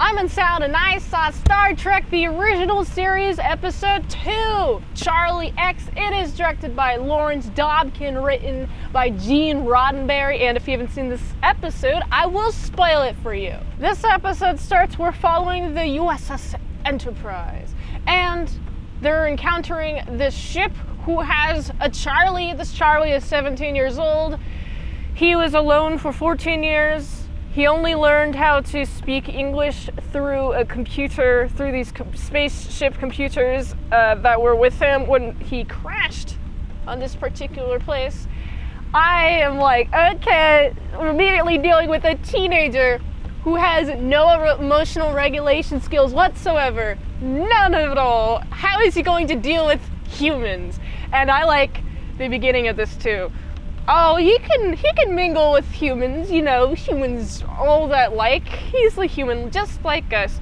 Simon Salad and I saw Star Trek The Original Series Episode 2, Charlie X. It is directed by Lawrence Dobkin, written by Gene Roddenberry, and if you haven't seen this episode, I will spoil it for you. This episode starts, we're following the USS Enterprise, and they're encountering this ship who has a Charlie. This Charlie is 17 years old. He was alone for 14 years. He only learned how to speak English through a computer, through these spaceship computers that were with him when he crashed on this particular place. I am like, okay, we're immediately dealing with a teenager who has no emotional regulation skills whatsoever. None of it all. How is he going to deal with humans? And I like the beginning of this too. Oh, he can mingle with humans, you know, humans all that like. He's a human just like us.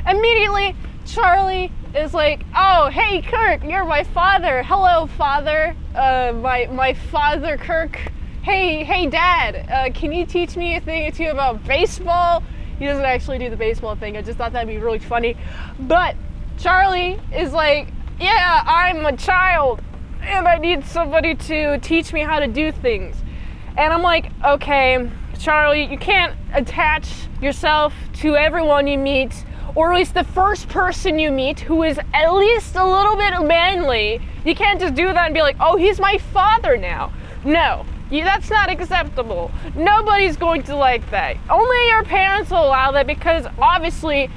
Immediately, Charlie is like, oh, hey, Kirk, you're my father. Hello, father. My father, Kirk. Hey, Dad, can you teach me a thing or two about baseball? He doesn't actually do the baseball thing. I just thought that'd be really funny. But Charlie is like, yeah, I'm a child, and I need somebody to teach me how to do things. And I'm like, okay, Charlie, you can't attach yourself to everyone you meet, or at least the first person you meet who is at least a little bit manly. You can't just do that and be like, oh, he's my father now. No, that's not acceptable. Nobody's going to like that. Only your parents will allow that because obviously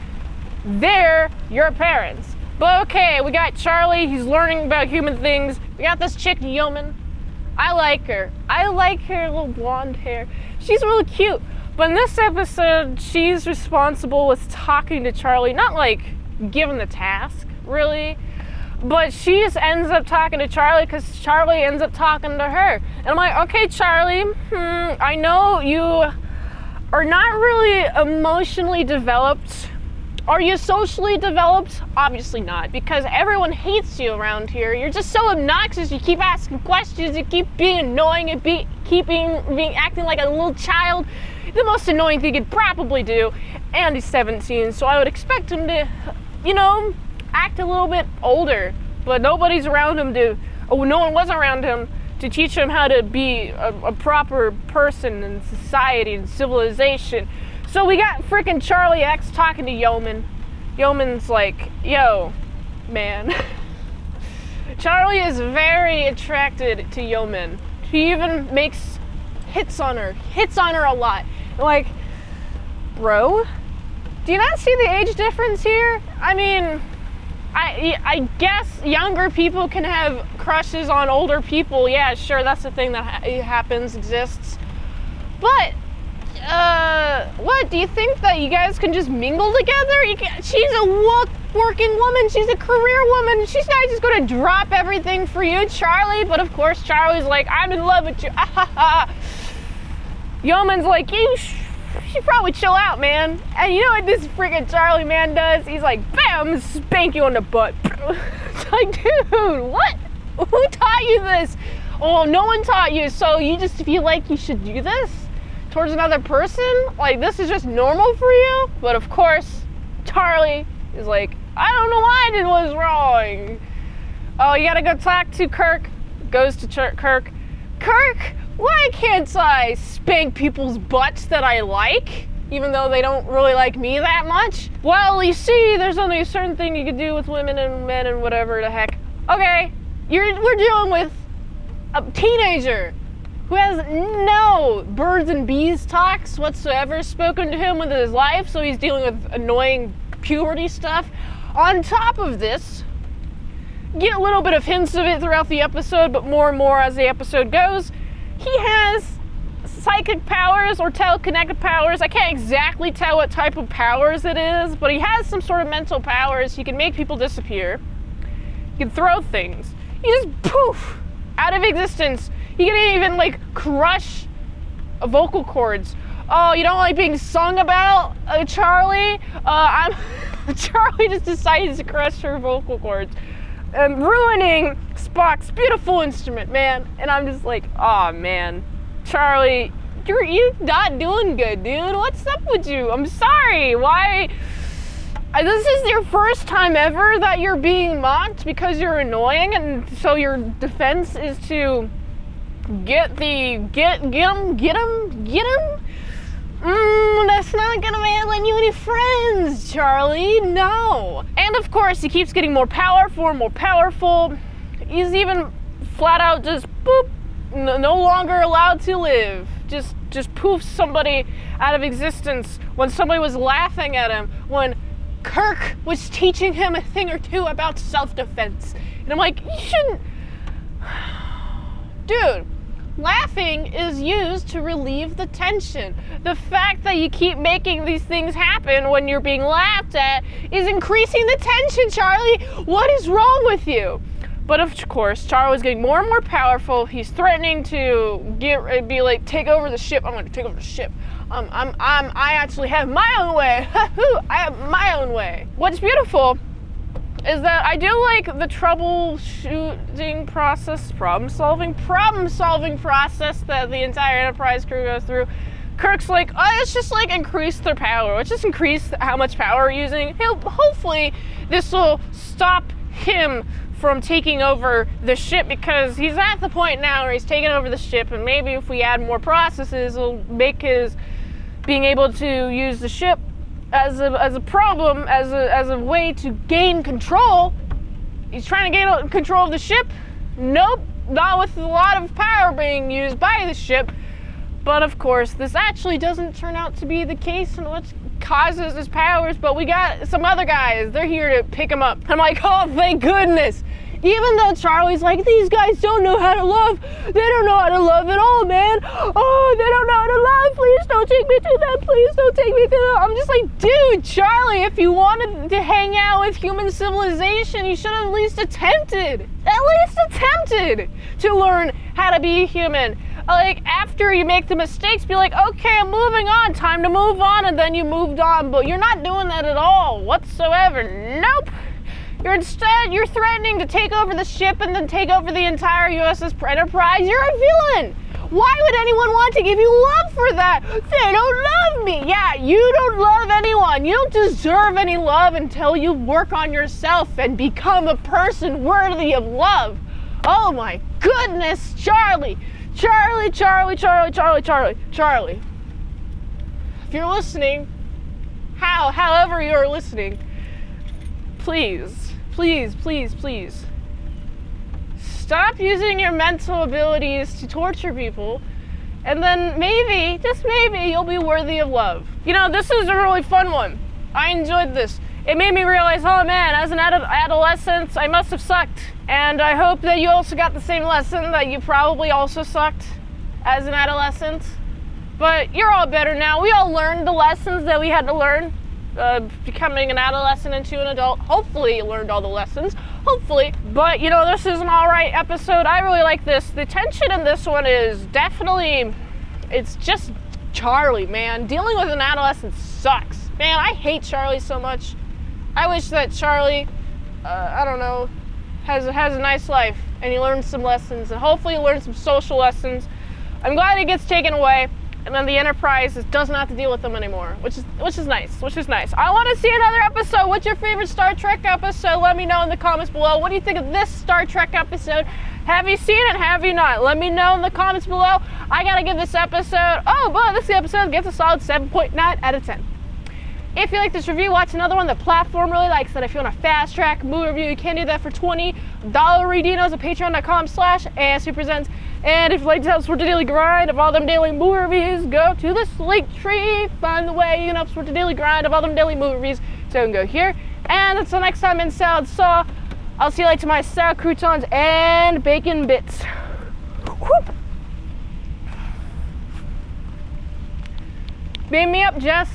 they're your parents. But okay, we got Charlie, he's learning about human things. We got this chick, Yeoman. I like her little blonde hair. She's really cute. But in this episode, she's responsible with talking to Charlie, not like given the task, really. But she just ends up talking to Charlie because Charlie ends up talking to her. And I'm like, okay, Charlie, I know you are not really emotionally developed. Are you socially developed? Obviously not, because everyone hates you around here. You're just so obnoxious. You keep asking questions. You keep being annoying and keep acting like a little child. The most annoying thing he could probably do. And he's 17, so I would expect him to, act a little bit older. But nobody's around him no one was around him to teach him how to be a proper person in society and civilization. So we got freaking Charlie X talking to Yeoman. Yeoman's like, yo, man. Charlie is very attracted to Yeoman. He even hits on her a lot. Like, bro, do you not see the age difference here? I mean, I guess younger people can have crushes on older people. Yeah, sure, that's the thing that exists. But what, do you think that you guys can just mingle together? She's a working woman, she's a career woman, she's not just gonna drop everything for you, Charlie. But of course, Charlie's like, I'm in love with you, Yeoman's like, you should probably chill out, man. And you know what this freaking Charlie man does? He's like, bam, spank you on the butt. It's like, dude, what? Who taught you this? Oh, no one taught you, so you just feel like you should do this towards another person? Like, this is just normal for you? But of course, Charlie is like, I don't know why I did what was wrong. Oh, you gotta go talk to Kirk. Goes to Kirk. Kirk, why can't I spank people's butts that I like, even though they don't really like me that much? Well, you see, there's only a certain thing you can do with women and men and whatever the heck. Okay, we're dealing with a teenager who has no birds and bees talks whatsoever spoken to him with his life, so he's dealing with annoying puberty stuff. On top of this, get a little bit of hints of it throughout the episode, but more and more as the episode goes. He has psychic powers or telekinetic powers. I can't exactly tell what type of powers it is, but he has some sort of mental powers. He can make people disappear. He can throw things. He just poof, out of existence. He can even crush vocal cords. Oh, you don't like being sung about, Charlie? Charlie just decides to crush her vocal cords, ruining Spock's beautiful instrument, man. And I'm just like, oh man, Charlie, you're not doing good, dude. What's up with you? I'm sorry. Why This is your first time ever that you're being mocked because you're annoying, and so your defense is to get him. That's not gonna land you any friends, Charlie. No. And of course, he keeps getting more powerful. He's even flat out just boop, no longer allowed to live. Just poofs somebody out of existence when somebody was laughing at him, when Kirk was teaching him a thing or two about self-defense. And I'm like, you shouldn't. Dude, laughing is used to relieve the tension. The fact that you keep making these things happen when you're being laughed at is increasing the tension, Charlie. What is wrong with you? But of course, Charlie was getting more and more powerful. He's threatening to take over the ship. I'm going to take over the ship. I actually have my own way. I have my own way. What's beautiful is that I do like the troubleshooting process, problem solving process that the entire Enterprise crew goes through. Kirk's like, oh, let's just increase their power. Let's just increase how much power we're using. Hopefully this will stop him from taking over the ship, because he's at the point now where he's taking over the ship, and maybe if we add more processes, it'll make his being able to use the ship as a problem, as a way to gain control. He's trying to gain control of the ship. Nope, not with a lot of power being used by the ship. But of course, this actually doesn't turn out to be the case, and what causes his powers. But we got some other guys. They're here to pick him up. I'm like, oh, thank goodness. Even though Charlie's like, these guys don't know how to love. They don't know how to love at all, man. Oh, they don't know how to love. Please don't take me to them. Please don't take me to them. I'm just like, dude, Charlie, if you wanted to hang out with human civilization, you should have at least attempted to learn how to be human. Like, after you make the mistakes, be like, okay, I'm moving on. Time to move on, and then you moved on. But you're not doing that at all whatsoever. Nope. You're threatening to take over the ship and then take over the entire USS Enterprise. You're a villain. Why would anyone want to give you love for that? They don't love me. Yeah, you don't love anyone. You don't deserve any love until you work on yourself and become a person worthy of love. Oh my goodness, Charlie. Charlie. If you're listening, however you're listening, please, stop using your mental abilities to torture people, and then maybe, just maybe, you'll be worthy of love. You know, this is a really fun one. I enjoyed this. It made me realize, oh man, as an adolescent, I must have sucked. And I hope that you also got the same lesson, that you probably also sucked as an adolescent. But you're all better now. We all learned the lessons that we had to learn. Becoming an adolescent into an adult. Hopefully you learned all the lessons. Hopefully. But, you know, this is an alright episode. I really like this. The tension in this one is definitely, it's just Charlie, man. Dealing with an adolescent sucks. Man, I hate Charlie so much. I wish that Charlie, I don't know, has a nice life, and he learns some lessons, and hopefully he learns some social lessons. I'm glad he gets taken away, and then the Enterprise doesn't have to deal with them anymore, which is nice. I want to see another episode. What's your favorite Star Trek episode? Let me know in the comments below. What do you think of this Star Trek episode? Have you seen it? Have you not? Let me know in the comments below. I gotta give this episode, this episode gets a solid 7.9 out of 10. If you like this review, watch another one the platform really likes that. If you want a fast track movie review, you can do that for $20 Redinos at patreon.com/ASEPresents. And if you like to help support the daily grind of all them daily movie reviews, go to this link tree, find the way you can help support the daily grind of all them daily movie reviews. So you can go here. And until next time in Salad Saw, I'll see you later to my salad croutons and bacon bits. Whoop. Beam me up, Jess.